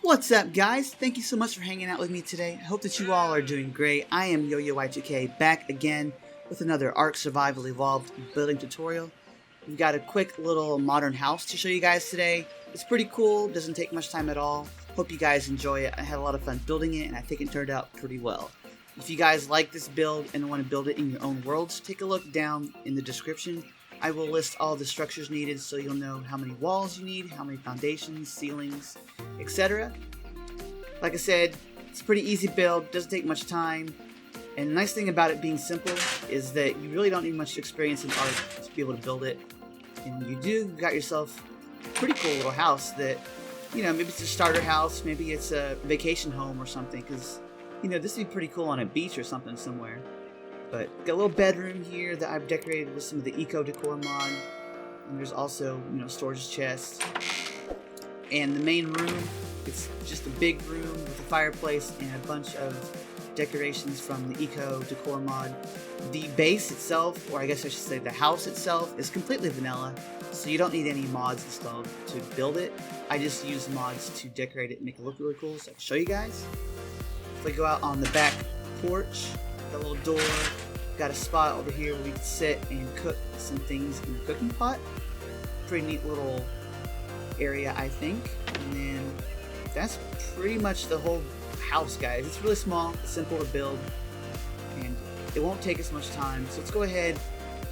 What's up, guys? Thank you so much for hanging out with me today. I hope that you all are doing great. I am YoYo2K back again with another Ark Survival Evolved building tutorial. We've got a quick little modern house to show you guys today. It's pretty cool, doesn't take much time at all. Hope you guys enjoy it. I had a lot of fun building it and I think it turned out pretty well. If you guys like this build and want to build it in your own worlds, take a look down in the description. I will list all the structures needed so you'll know how many walls you need, how many foundations, ceilings, etc. Like I said, it's a pretty easy build, doesn't take much time, and the nice thing about it being simple is that you really don't need much experience in Ark to be able to build it. And when you do, you got yourself a pretty cool little house that, maybe it's a starter house, maybe it's a vacation home or something, because, this would be pretty cool on a beach or something somewhere. But got a little bedroom here that I've decorated with some of the eco decor mod. And there's also, storage chests. And the main room, it's just a big room with a fireplace and a bunch of decorations from the eco decor mod. The base itself, or I guess I should say the house itself, is completely vanilla. So you don't need any mods installed to build it. I just use mods to decorate it and make it look really cool, so I can show you guys. If we go out on the back porch, got a little door, got a spot over here where we can sit and cook some things in the cooking pot. Pretty neat little area, I think. And then that's pretty much the whole house, guys. It's really small, simple to build, and it won't take as much time. So let's go ahead,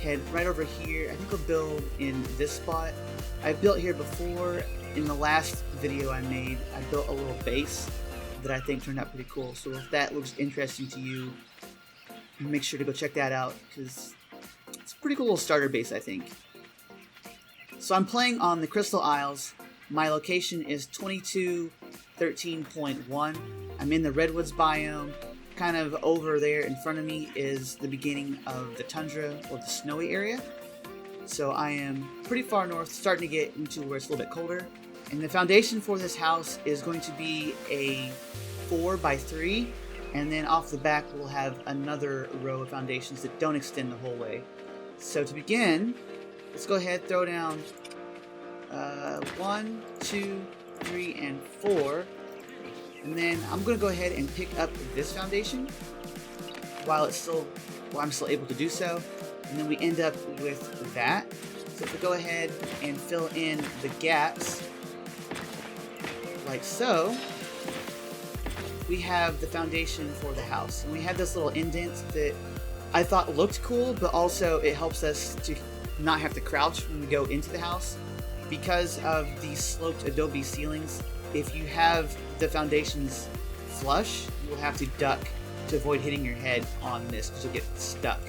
head right over here. I think we'll build in this spot. I built here before. In the last video I made, I built a little base that I think turned out pretty cool. So if that looks interesting to you, make sure to go check that out, because it's a pretty cool little starter base, I think. So I'm playing on the Crystal Isles. My location is 2213.1. I'm in the Redwoods biome. Kind of over there in front of me is the beginning of the tundra or the snowy area. So I am pretty far north, starting to get into where it's a little bit colder. And the foundation for this house is going to be a 4x3. And then off the back, we'll have another row of foundations that don't extend the whole way. So to begin, let's go ahead, throw down 1, 2, 3, and 4. And then I'm going to go ahead and pick up this foundation while I'm still able to do so. And then we end up with that. So if we go ahead and fill in the gaps, like so, we have the foundation for the house. And we have this little indent that I thought looked cool, but also it helps us to not have to crouch when we go into the house. Because of the sloped Adobe ceilings, if you have the foundations flush, you'll have to duck to avoid hitting your head on this because you'll get stuck.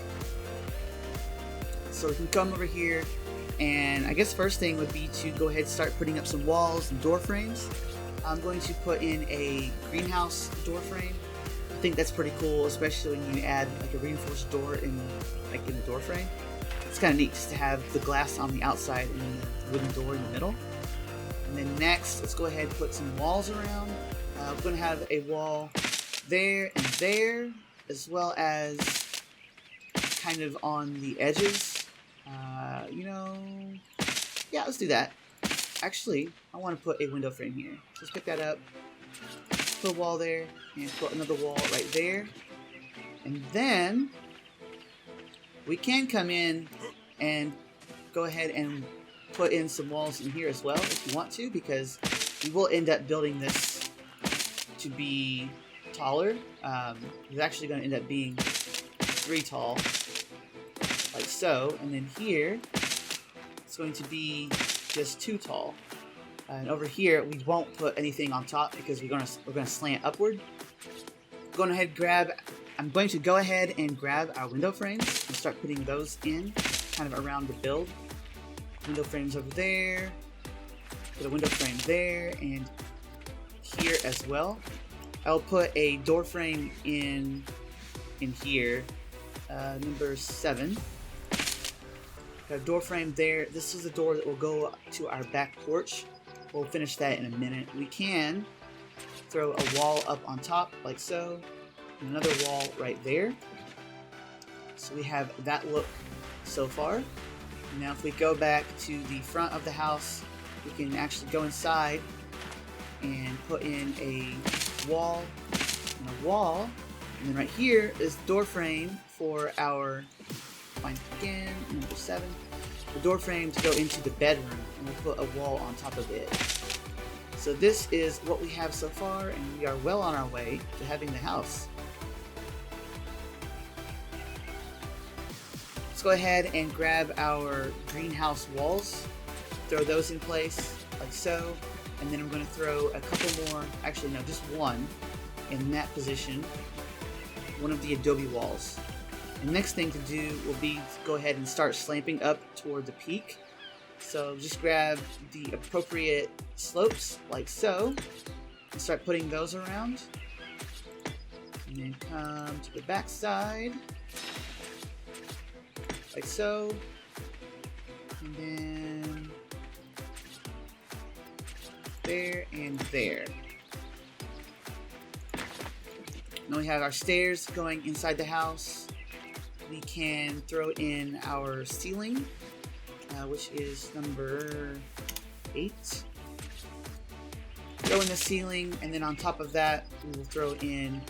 So we can come over here, and I guess first thing would be to go ahead and start putting up some walls and door frames. I'm going to put in a greenhouse door frame. I think that's pretty cool, especially when you add like a reinforced door in the door frame. It's kind of neat just to have the glass on the outside and the wooden door in the middle. And then next, let's go ahead and put some walls around. We're going to have a wall there and there, as well as kind of on the edges. Yeah, let's do that. Actually, I want to put a window frame here. So let's pick that up, put a wall there, and put another wall right there. And then we can come in and go ahead and put in some walls in here as well if you want to, because we will end up building this to be taller. It's actually going to end up being 3 tall, like so. And then here, it's going to be just 2 tall. And over here, we won't put anything on top because we're going to slant upward. I'm going to go ahead and grab our window frames and start putting those in, kind of around the build. Window frames over there, put a window frame there, and here as well. I'll put a door frame in here, number 7. Got a door frame there. This is the door that will go to our back porch. We'll finish that in a minute. We can throw a wall up on top, like so, and another wall right there. So we have that look so far. Now if we go back to the front of the house, we can actually go inside and put in a wall and a wall. And then right here is the door frame for our, find it again, number 7. The door frame to go into the bedroom, and we'll put a wall on top of it. So this is what we have so far, and we are well on our way to having the house. Let's go ahead and grab our greenhouse walls, throw those in place like so, and then I'm going to throw a couple more, actually no, just one in that position, one of the Adobe walls. The next thing to do will be to go ahead and start slamping up toward the peak. So just grab the appropriate slopes like so and start putting those around. And then come to the back side like so. And then there and there. Now we have our stairs going inside the house. We can throw in our ceiling, which is number 8. Throw in the ceiling, and then on top of that, we will throw in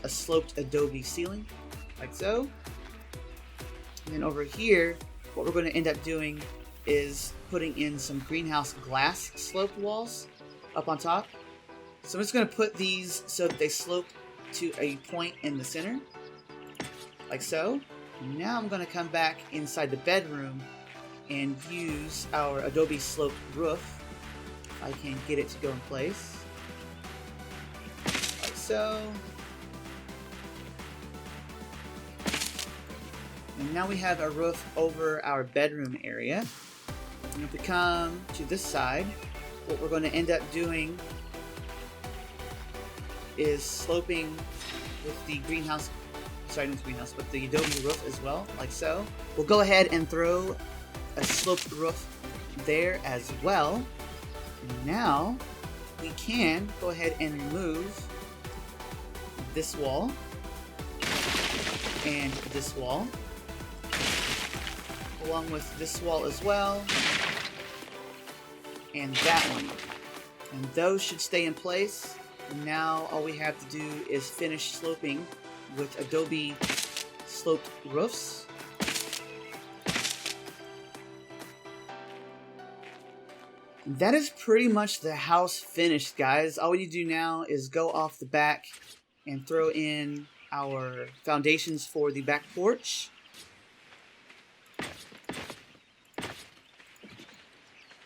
a sloped Adobe ceiling, like so. And then over here, what we're going to end up doing is putting in some greenhouse glass sloped walls up on top. So I'm just going to put these so that they slope to a point in the center, like so. Now I'm going to come back inside the bedroom and use our Adobe sloped roof. I can get it to go in place, like so. And now we have a roof over our bedroom area. And if we come to this side, what we're going to end up doing is sloping with the greenhouse, sorry, not the greenhouse, but the Adobe roof as well, like so. We'll go ahead and throw a sloped roof there as well. And now we can go ahead and remove this wall and this wall, along with this wall as well, and that one. And those should stay in place. And now all we have to do is finish sloping with Adobe sloped roofs. And that is pretty much the house finished, guys. All we need to do now is go off the back and throw in our foundations for the back porch.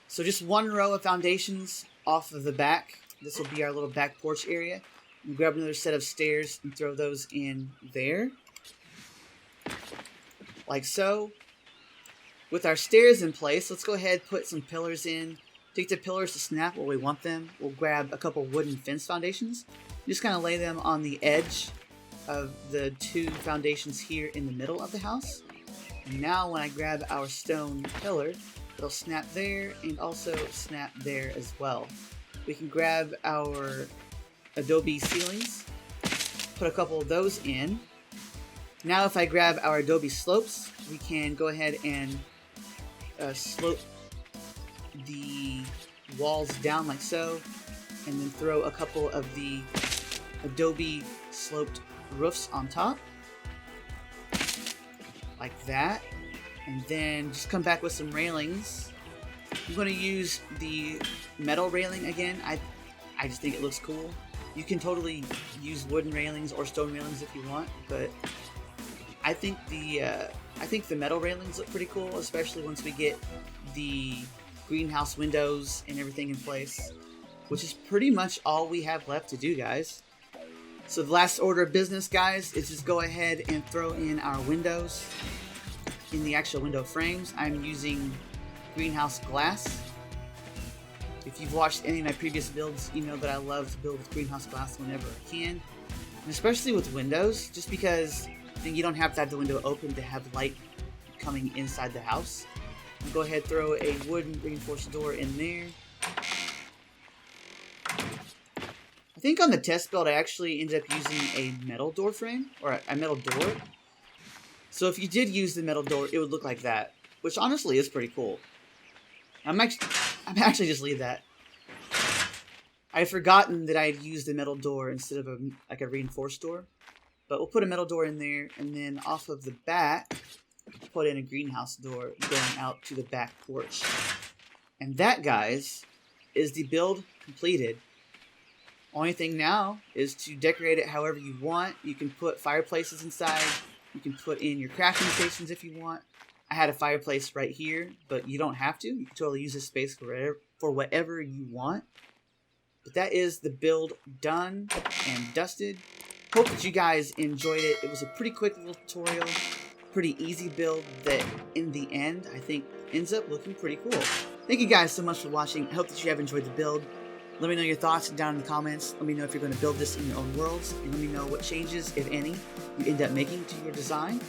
So just one row of foundations off of the back. This will be our little back porch area. And grab another set of stairs and throw those in there, like so. With our stairs in place, let's go ahead and put some pillars in. Take the pillars to snap where we want them. We'll grab a couple wooden fence foundations. Just kind of lay them on the edge of the 2 foundations here in the middle of the house. And now when I grab our stone pillar, it'll snap there and also snap there as well. We can grab our Adobe Ceilings, put a couple of those in. Now if I grab our Adobe Slopes, we can go ahead and slope the walls down like so, and then throw a couple of the Adobe sloped roofs on top, like that. And then just come back with some railings. I'm going to use the metal railing again. I just think it looks cool. You can totally use wooden railings or stone railings if you want, but I think the metal railings look pretty cool, especially once we get the greenhouse windows and everything in place, which is pretty much all we have left to do, guys. So the last order of business, guys, is just go ahead and throw in our windows in the actual window frames. I'm using greenhouse glass. If you've watched any of my previous builds, you know that I love to build with greenhouse glass whenever I can, and especially with windows, just because then you don't have to have the window open to have light coming inside the house. And go ahead, throw a wooden reinforced door in there. I think on the test build I actually ended up using a metal door frame, or a metal door. So if you did use the metal door, it would look like that, which honestly is pretty cool. I'm actually just leave that. I had forgotten that I had used a metal door instead of a reinforced door. But we'll put a metal door in there, and then off of the back, put in a greenhouse door going out to the back porch. And that, guys, is the build completed. Only thing now is to decorate it however you want. You can put fireplaces inside. You can put in your crafting stations if you want. I had a fireplace right here, but you don't have to. You can totally use this space for whatever you want. But that is the build done and dusted. Hope that you guys enjoyed it. It was a pretty quick little tutorial, pretty easy build that in the end I think ends up looking pretty cool. Thank you guys so much for watching. I hope that you have enjoyed the build. Let me know your thoughts down in the comments. Let me know if you're going to build this in your own worlds, and let me know what changes, if any, you end up making to your design.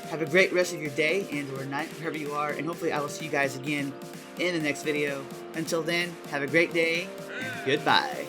Have a great rest of your day and or night, wherever you are, and hopefully I will see you guys again in the next video. Until then, have a great day, and goodbye.